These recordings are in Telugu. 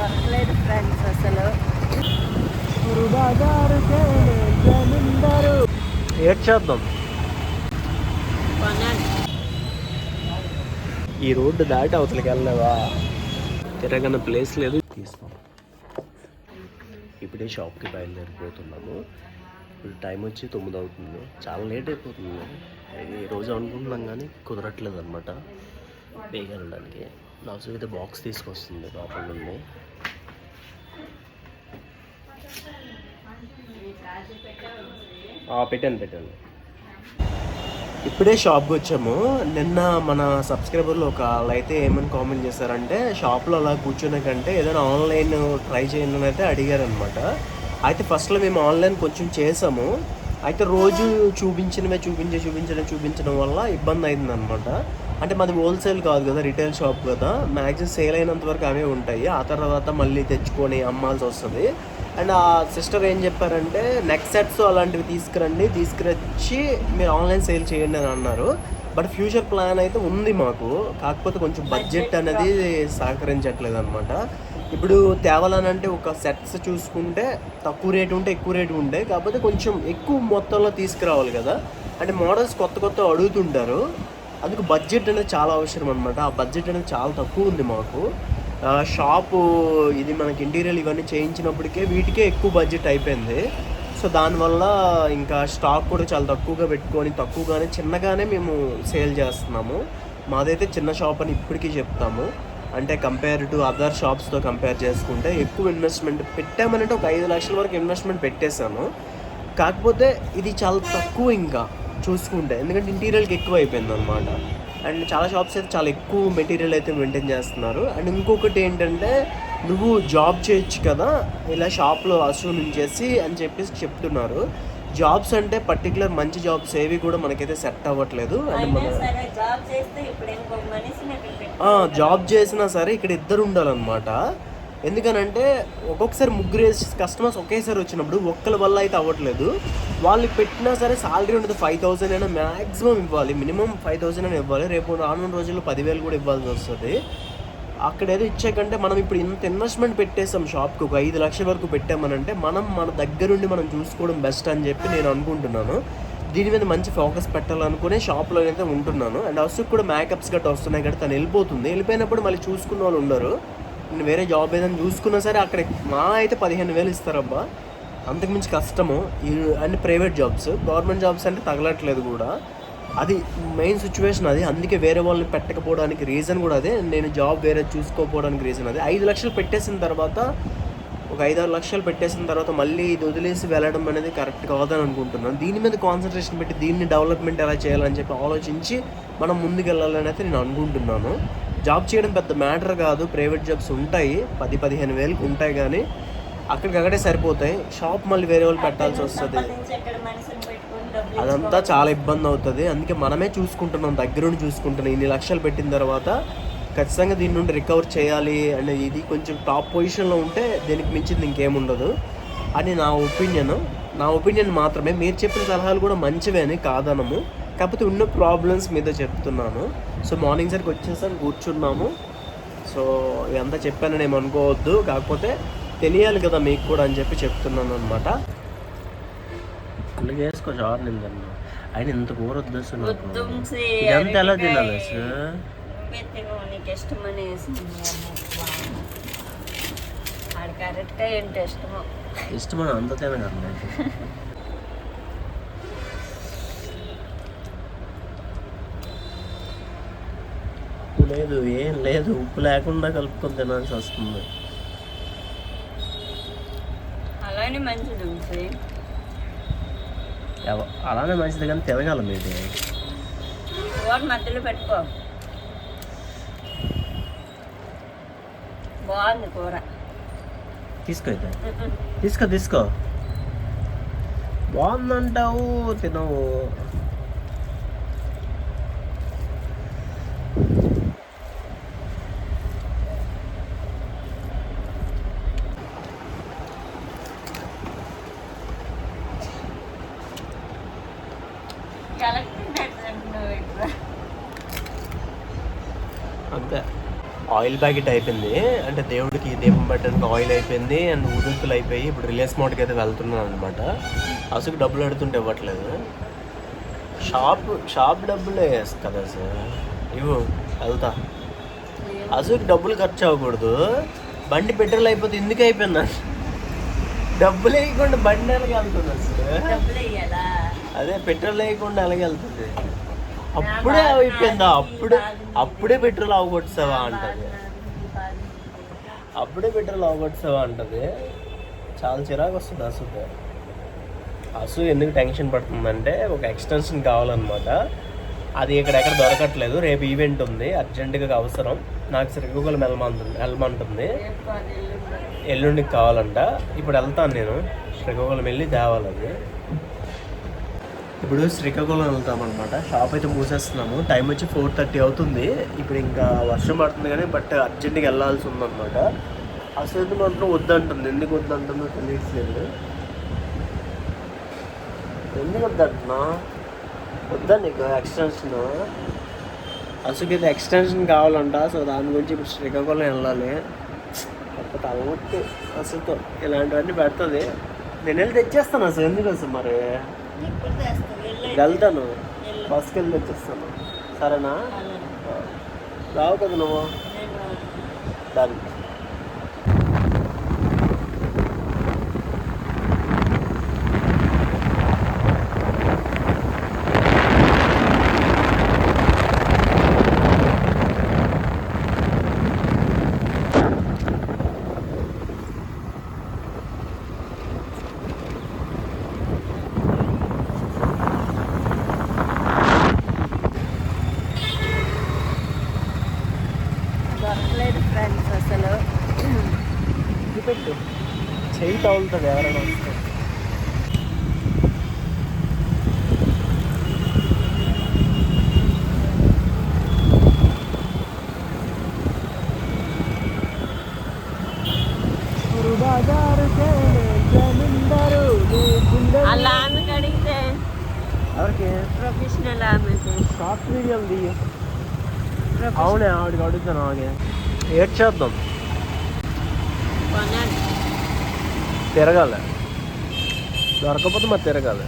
దొరకలేదు ఫ్రెండ్స్ అసలు. ఏడ్చేద్దాం. ఈ రోడ్డు దాటి అవతలకి వెళ్ళలేవా? తిరగని ప్లేస్ లేదు. తీసుకో. ఇప్పుడే షాప్కి బయలుదేరిపోతున్నాము. ఇప్పుడు టైం వచ్చి 9 అవుతుంది. చాలా లేట్ అయిపోతుంది. ఈ రోజు అనుకుంటున్నాం కానీ కుదరట్లేదు అనమాట బేగా వెళ్ళడానికి. నాకు అయితే బాక్స్ తీసుకొస్తుంది లోపల నుండి. పెట్టాను. ఇప్పుడే షాప్కి వచ్చాము. నిన్న మన సబ్స్క్రైబర్లు ఒకళ్ళు అయితే ఏమని కామెంట్ చేశారంటే, షాప్లో అలా కూర్చునే కంటే ఏదైనా ఆన్లైన్ ట్రై చేయండి అని అయితే అడిగారనమాట. అయితే ఫస్ట్లో మేము ఆన్లైన్ కొంచెం చేసాము. అయితే రోజు చూపించడం వల్ల ఇబ్బంది అయిందనమాట. అంటే మాది హోల్సేల్ కాదు కదా, రిటైల్ షాప్ కదా. మ్యాక్సిమం సేల్ అయినంత వరకు అవే ఉంటాయి. ఆ తర్వాత మళ్ళీ తెచ్చుకొని అమ్మాల్సి వస్తుంది. అండ్ ఆ సిస్టర్ ఏం చెప్పారంటే, నెక్ సెట్స్ అలాంటివి తీసుకురొచ్చి మీరు ఆన్లైన్ సేల్ చేయండి అని అన్నారు. బట్ ఫ్యూచర్ ప్లాన్ అయితే ఉంది మాకు. కాకపోతే కొంచెం బడ్జెట్ అనేది సహకరించట్లేదు అనమాట. ఇప్పుడు తేవాలనంటే ఒక సెట్స్ చూసుకుంటే తక్కువ రేటు ఉంటే ఎక్కువ రేటు ఉంటాయి. కాకపోతే కొంచెం ఎక్కువ మొత్తంలో తీసుకురావాలి కదా. అంటే మోడల్స్ కొత్త అడుగుతుంటారు. అందుకు బడ్జెట్ అనేది చాలా అవసరం అనమాట. ఆ బడ్జెట్ అనేది చాలా తక్కువ ఉంది మాకు. షాపు ఇది మనకి ఇంటీరియర్ ఇవన్నీ చేయించినప్పటికే వీటికే ఎక్కువ బడ్జెట్ అయిపోయింది. సో దానివల్ల ఇంకా స్టాక్ కూడా చాలా తక్కువగా పెట్టుకొని చిన్నగానే మేము సేల్ చేస్తున్నాము. మాదైతే చిన్న షాప్ అని ఇప్పటికీ చెప్తాము. అంటే కంపేర్ టు అదర్ షాప్స్తో కంపేర్ చేసుకుంటే ఎక్కువ ఇన్వెస్ట్మెంట్ పెట్టామనంటే ఒక 5 లక్షల వరకు ఇన్వెస్ట్మెంట్ పెట్టేశాను. కాకపోతే ఇది చాలా తక్కువ ఇంకా చూసుకుంటే, ఎందుకంటే ఇంటీరియర్కి ఎక్కువ అయిపోయింది అనమాట. అండ్ చాలా షాప్స్ అయితే చాలా ఎక్కువ మెటీరియల్ అయితే మెయింటైన్ చేస్తున్నారు. అండ్ ఇంకొకటి ఏంటంటే, నువ్వు జాబ్ చేయొచ్చు కదా ఇలా షాప్లో నుంచేసి అని చెప్పేసి చెప్తున్నారు. జాబ్స్ అంటే పర్టికులర్ మంచి జాబ్స్ ఏవి కూడా మనకైతే సెట్ అవ్వట్లేదు. అండ్ మన జాబ్ చేసినా సరే ఇక్కడ ఇద్దరు ఉండాలన్నమాట. ఎందుకనంటే ఒక్కొక్కసారి ముగ్గురు కస్టమర్స్ ఒకేసారి వచ్చినప్పుడు ఒక్కరి వల్ల అయితే అవ్వట్లేదు. వాళ్ళు పెట్టినా సరే సాలరీ ఉంటుంది 5,000 అయినా మ్యాక్సిమం ఇవ్వాలి. మినిమం 5,000 అయినా ఇవ్వాలి. రేపు రానున్న రోజుల్లో 10,000 కూడా ఇవ్వాల్సి వస్తుంది. అక్కడ ఏదో ఇచ్చాకంటే మనం ఇప్పుడు ఇంత ఇన్వెస్ట్మెంట్ పెట్టేసాం షాప్కి, ఒక 5 లక్షల వరకు పెట్టామనంటే మన దగ్గరుండి మనం చూసుకోవడం బెస్ట్ అని చెప్పి నేను అనుకుంటున్నాను. దీని మీద మంచి ఫోకస్ పెట్టాలనుకునే షాప్లో అయితే ఉంటున్నాను. అండ్ అసలు కూడా మేకప్స్ గట్రా వస్తున్నాయి కాబట్టి తను వెళ్ళిపోయినప్పుడు మళ్ళీ చూసుకున్న వాళ్ళు ఉండరు. నేను వేరే జాబ్ ఏదైనా చూసుకున్నా సరే అక్కడ మా అయితే 15,000 ఇస్తారబ్బా, అంతకుమించి కష్టము. అన్ని ప్రైవేట్ జాబ్స్, గవర్నమెంట్ జాబ్స్ అంటే తగలట్లేదు కూడా. అది మెయిన్ సిచ్యువేషన్ అది. అందుకే వేరే వాళ్ళని పెట్టకపోవడానికి రీజన్ కూడా అదే. నేను జాబ్ వేరే చూసుకోకపోవడానికి రీజన్ అదే. 5 లక్షలు పెట్టేసిన తర్వాత, ఒక 5-6 లక్షలు పెట్టేసిన తర్వాత మళ్ళీ ఇది వదిలేసి వెళ్ళడం అనేది కరెక్ట్ కాదని అనుకుంటున్నాను. దీని మీద కాన్సన్ట్రేషన్ పెట్టి దీన్ని డెవలప్మెంట్ ఎలా చేయాలని చెప్పి ఆలోచించి మనం ముందుకు వెళ్ళాలని అయితే నేను అనుకుంటున్నాను. జాబ్ చేయడం పెద్ద మ్యాటర్ కాదు. ప్రైవేట్ జాబ్స్ ఉంటాయి, 10-15 వేలకు ఉంటాయి, కానీ అక్కడికక్కడే సరిపోతాయి. షాప్ మళ్ళీ వేరే వాళ్ళు పెట్టాల్సి వస్తుంది. అదంతా చాలా ఇబ్బంది అవుతుంది. అందుకే మనమే చూసుకుంటున్నాం, దగ్గరుండి చూసుకుంటున్నాం. ఇన్ని లక్షలు పెట్టిన తర్వాత ఖచ్చితంగా దీని నుండి రికవర్ చేయాలి అండ్ ఇది కొంచెం టాప్ పొజిషన్లో ఉంటే దీనికి మించింది ఇంకేముండదు అని నా ఒపీనియన్ మాత్రమే. మీరు చెప్పిన సలహాలు కూడా మంచివే అని కాదనము, కాకపోతే ఉన్న ప్రాబ్లమ్స్ మీద చెప్తున్నాను. సో మార్నింగ్ సరికి వచ్చేసరికి కూర్చున్నాము. సో ఇదంతా చెప్పానని ఏమనుకోవద్దు, కాకపోతే తెలియాలి కదా మీకు కూడా అని చెప్పి చెప్తున్నాను అనమాట. అలాగే వేసుకో షార్ నిందన్న ఆయన ఇంత కూర వద్దు. ఇదంతా ఎలా తినాలి సార్? ఇష్టమని అంత తినగలను. లేదు, ఏం లేదు, ఉప్పు లేకుండా కలుపుకొని తినాల్సి వస్తుంది. అలానే మంచిది కానీ తినగలం. ఇది మధ్యలో పెట్టుకో, బాగుంది కూర. తీసుకో బాగుందంటావు, తినవు. అంతే ఆయిల్ ప్యాకెట్ అయిపోయింది, అంటే దేవుడికి దీపం పెట్టడానికి ఆయిల్ అయిపోయింది అండ్ ఊదుతులు అయిపోయి ఇప్పుడు రిలయన్స్ మోడ్కి అయితే వెళ్తున్నాను అనమాట. అసలు డబ్బులు అడుగుతుంటే ఇవ్వట్లేదు. షాప్ డబ్బులే కదా సార్, ఇవ్వు వెళ్తా. అసలు డబ్బులు ఖర్చు అవ్వకూడదు, బండి పెట్రోల్ అయిపోతే ఎందుకు అయిపోయిందా, డబ్బులు వేయకుండా బండి ఎలాగ వెళ్తుంది అసలు, అదే పెట్రోల్ వేయకుండా ఎలాగ వెళ్తుంది, అప్పుడే అయిపోయిందా, అప్పుడే పెట్రోల్ అవగొట్టావా అంటది, అప్పుడే పెట్రోల్ అవగొట్టావా అంటది. చాలా చిరాకు వస్తుంది అసలు ఎందుకు టెన్షన్ పడుతుందంటే ఒక ఎక్స్టెన్షన్ కావాలన్నమాట, అది ఇక్కడెక్కడ దొరకట్లేదు. రేపు ఈవెంట్ ఉంది, అర్జెంటుగా అవసరం, నాకు శ్రీకాకుళం వెళ్ళమంటుంది, ఎల్లుండికి కావాలంట. ఇప్పుడు వెళ్తాను నేను శ్రీకాకుళం వెళ్ళి తేవాలి అది. ఇప్పుడు శ్రీకాకుళం వెళ్తామన్నమాట. షాప్ అయితే మూసేస్తున్నాము, టైం వచ్చి 4:30 అవుతుంది. ఇప్పుడు ఇంకా వర్షం పడుతుంది కానీ బట్ అర్జెంటుగా వెళ్ళాల్సి ఉందన్నమాట. అసలు ఎందుకు వద్దంటుంది, ఎందుకు వద్దంటుందో తెలియట్లేదు. ఎందుకు వద్దంటున్నా, వద్దా నీకు ఎక్స్టెన్షన్, అసలుకైతే ఎక్స్టెన్షన్ కావాలంట. సో దాని గురించి ఇప్పుడు శ్రీకాకుళం వెళ్ళాలి. కాకపోతే అలవాటు అసలు ఇలాంటివన్నీ పెడుతుంది. నేను వెళ్ళి తెచ్చేస్తాను అసలు, ఎందుకు అసలు మరి వెళ్తాను, బస్కి వెళ్ళి తెచ్చేస్తాను, సరేనా? రావు కదా నువ్వు, దాన్ని దొరకలేదు ఫ్రెండ్స్ అసలు. పెట్టు, చెయ్యి తగులుతుంది ఎవరైనా వస్తే. అలా ఆమెకి అడిగితే ఎవరికి ప్రొఫెషనల్ ఆమెకి షార్ట్ వీడియోలు దిగి. అవునే ఆవిడకి అడుగుతాను, ఆగే ఏడ్చేద్దాం, కొనాలి, తిరగాలి, దొరకపోతే మరి తిరగాలి.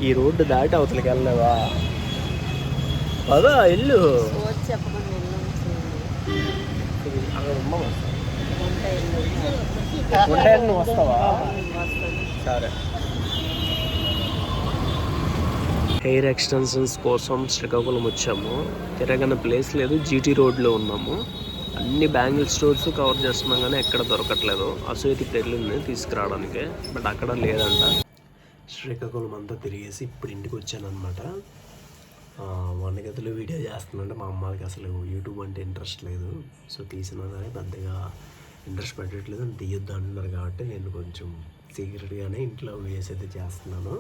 ఈ రోడ్డు దాటి అవతలకి వెళ్ళలేవా, అదా ఇల్లు చెప్పకుండా అక్కడ ఉంటాయని నువ్వు వస్తావా? సరే. హెయిర్ ఎక్స్టెన్షన్స్ కోసం శ్రీకాకుళం వచ్చాము. తిరగని ప్లేస్ లేదు, జీటీ రోడ్లో ఉన్నాము. అన్ని బ్యాంగిల్ స్టోర్స్ కవర్ చేస్తున్నాం కానీ ఎక్కడ దొరకట్లేదు. అసోయికి వెళ్ళింది తీసుకురావడానికి, బట్ అక్కడ లేదంట. శ్రీకాకుళం అంతా తిరిగేసి ఇప్పుడు ఇంటికి వచ్చాను అనమాట. వంటగదిలో వీడియో చేస్తున్నాంటే మా అమ్మకి అసలు యూట్యూబ్ అంటే ఇంట్రెస్ట్ లేదు. సో తీసినా కానీ పెద్దగా ఇంట్రెస్ట్ పెట్టట్లేదు, అని తీయొద్దు అంటున్నారు కాబట్టి నేను కొంచెం సీక్రెట్గానే ఇంట్లో వీడియోస్ అయితే చేస్తున్నాను.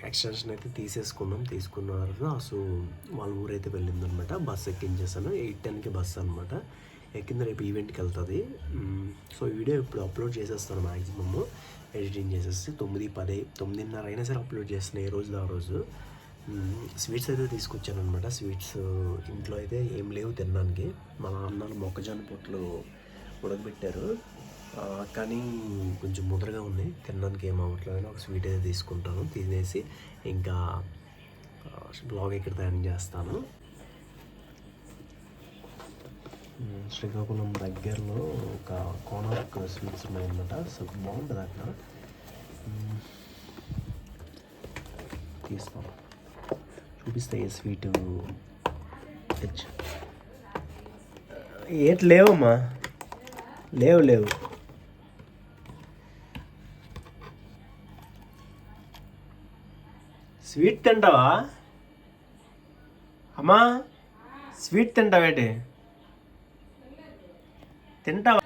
ఎక్స్టెన్షన్ అయితే తీసుకున్న తర్వాత సో వాళ్ళ ఊరైతే వెళ్ళిందనమాట. బస్సు ఎక్కించేసాను, 8:10కి బస్సు అనమాట. ఎక్కింది రేపు ఈవెంట్కి వెళ్తుంది. సో వీడియో ఇప్పుడు అప్లోడ్ చేసేస్తాను మ్యాక్సిమమ్, ఎడిటింగ్ చేసేసి 9:10 9:30 అయినా సరే అప్లోడ్ చేస్తాను ఏ రోజు ఆ రోజు. స్వీట్స్ అయితే తీసుకొచ్చాను అనమాట. స్వీట్స్ ఇంట్లో అయితే ఏం లేవు తినడానికి. మా నాన్న మొక్కజొన్న పొట్లు ఉడకబెట్టారు కానీ కొంచెం ముద్రగా ఉంది, తినడానికి ఏం అవ్వట్లేదు. ఒక స్వీట్ అయితే తీసుకుంటాను, తినేసి ఇంకా బ్లాగ్ ఇక్కడ తయారు చేస్తాను. శ్రీకాకుళం దగ్గరలో ఒక కోనార్క్ స్వీట్స్ ఉన్నాయన్నమాట. సో బాగుంటుంది అక్కడ, తీస్తాను చూపిస్తే ఏ స్వీట్ తెచ్చు. ఏటి లేవమ్మా, లేవు స్వీట్ తింటావా అమ్మా? స్వీట్ తింటావేటి, తింటావా?